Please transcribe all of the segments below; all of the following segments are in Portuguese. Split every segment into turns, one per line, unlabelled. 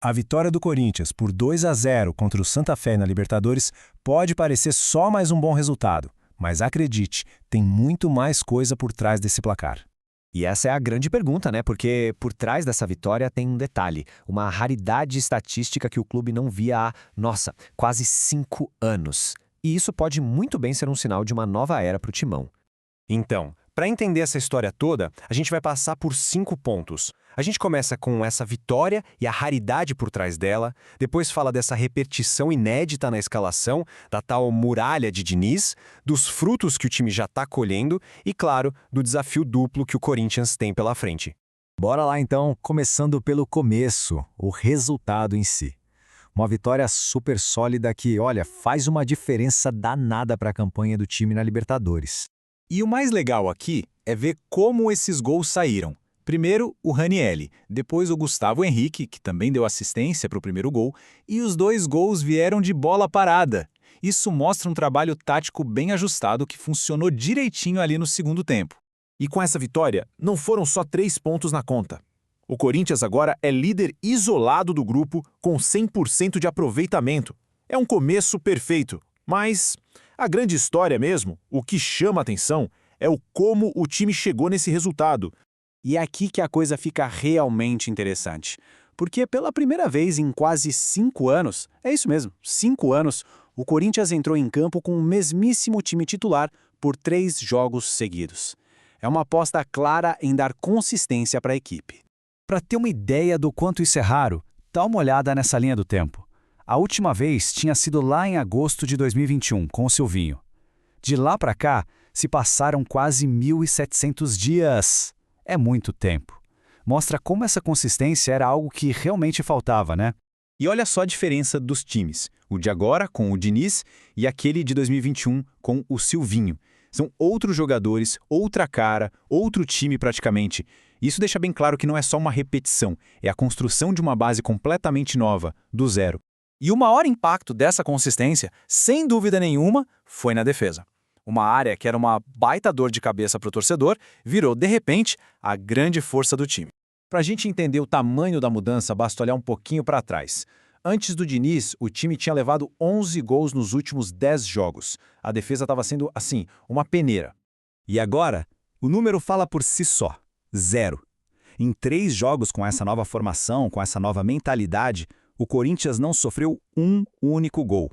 A vitória do Corinthians por 2-0 contra o Santa Fé na Libertadores pode parecer só mais um bom resultado, mas acredite, tem muito mais coisa por trás desse placar.
E essa é a grande pergunta, né? Porque por trás dessa vitória tem um detalhe, uma raridade estatística que o clube não via há, quase 5 anos. E isso pode muito bem ser um sinal de uma nova era para o Timão.
Então, para entender essa história toda, a gente vai passar por 5 pontos. A gente começa com essa vitória e a raridade por trás dela, depois fala dessa repetição inédita na escalação, da tal muralha de Diniz, dos frutos que o time já está colhendo e, claro, do desafio duplo que o Corinthians tem pela frente.
Bora lá então, começando pelo começo, o resultado em si. Uma vitória super sólida que, olha, faz uma diferença danada para a campanha do time na Libertadores.
E o mais legal aqui é ver como esses gols saíram. Primeiro, o Ranieri, depois o Gustavo Henrique, que também deu assistência para o primeiro gol, e os 2 gols vieram de bola parada. Isso mostra um trabalho tático bem ajustado que funcionou direitinho ali no segundo tempo.
E com essa vitória, não foram só 3 pontos na conta. O Corinthians agora é líder isolado do grupo com 100% de aproveitamento. É um começo perfeito, mas a grande história mesmo, o que chama a atenção, é o como o time chegou nesse resultado.
E é aqui que a coisa fica realmente interessante. Porque pela primeira vez em quase 5 anos, é isso mesmo, 5 anos, o Corinthians entrou em campo com o mesmíssimo time titular por 3 jogos seguidos. É uma aposta clara em dar consistência para a equipe.
Para ter uma ideia do quanto isso é raro, dá uma olhada nessa linha do tempo. A última vez tinha sido lá em agosto de 2021, com o Silvinho. De lá para cá, se passaram quase 1.700 dias. É muito tempo. Mostra como essa consistência era algo que realmente faltava, né?
E olha só a diferença dos times. O de agora, com o Diniz, e aquele de 2021, com o Silvinho. São outros jogadores, outra cara, outro time praticamente. Isso deixa bem claro que não é só uma repetição, é a construção de uma base completamente nova, do zero.
E o maior impacto dessa consistência, sem dúvida nenhuma, foi na defesa. Uma área que era uma baita dor de cabeça para o torcedor, virou, de repente, a grande força do time.
Para a gente entender o tamanho da mudança, basta olhar um pouquinho para trás. Antes do Diniz, o time tinha levado 11 gols nos últimos 10 jogos. A defesa estava sendo, assim, uma peneira.
E agora, o número fala por si só. 0. Em 3 jogos com essa nova formação, com essa nova mentalidade, o Corinthians não sofreu um único gol.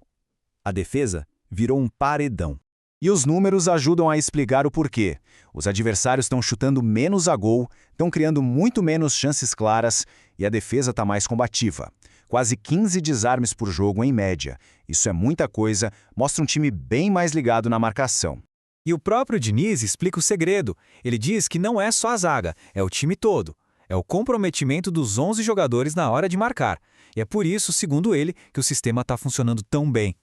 A defesa virou um paredão.
E os números ajudam a explicar o porquê. Os adversários estão chutando menos a gol, estão criando muito menos chances claras e a defesa está mais combativa. Quase 15 desarmes por jogo em média. Isso é muita coisa, mostra um time bem mais ligado na marcação.
E o próprio Diniz explica o segredo. Ele diz que não é só a zaga, é o time todo. É o comprometimento dos 11 jogadores na hora de marcar. E é por isso, segundo ele, que o sistema está funcionando tão bem.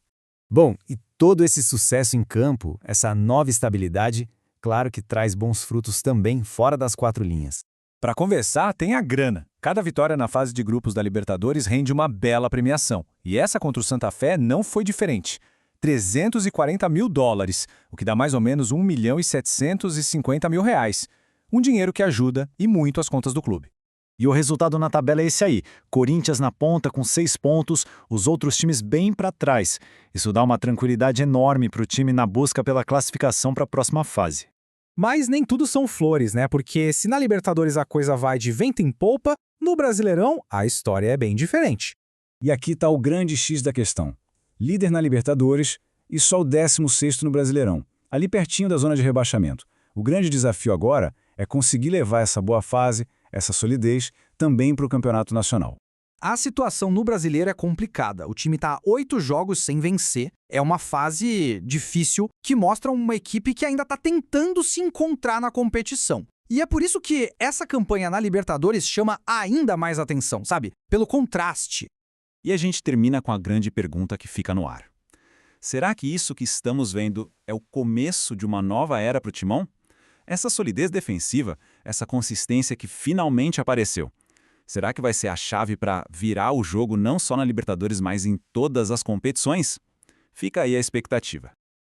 Bom, e todo esse sucesso em campo, essa nova estabilidade, claro que traz bons frutos também fora das 4 linhas.
Para conversar, tem a grana. Cada vitória na fase de grupos da Libertadores rende uma bela premiação. E essa contra o Santa Fé não foi diferente. $340 mil, o que dá mais ou menos R$1.750.000. Um dinheiro que ajuda e muito as contas do clube.
E o resultado na tabela é esse aí. Corinthians na ponta com 6 pontos, os outros times bem para trás. Isso dá uma tranquilidade enorme para o time na busca pela classificação para a próxima fase.
Mas nem tudo são flores, né? Porque se na Libertadores a coisa vai de vento em polpa, no Brasileirão a história é bem diferente.
E aqui está o grande X da questão. Líder na Libertadores e só o 16º no Brasileirão, ali pertinho da zona de rebaixamento. O grande desafio agora é conseguir levar essa boa fase, essa solidez, também para o Campeonato Nacional.
A situação no Brasileiro é complicada. O time está 8 jogos sem vencer. É uma fase difícil que mostra uma equipe que ainda está tentando se encontrar na competição. E é por isso que essa campanha na Libertadores chama ainda mais atenção, sabe? Pelo contraste.
E a gente termina com a grande pergunta que fica no ar. Será que isso que estamos vendo é o começo de uma nova era para o Timão? Essa solidez defensiva, essa consistência que finalmente apareceu, será que vai ser a chave para virar o jogo não só na Libertadores, mas em todas as competições? Fica aí a expectativa.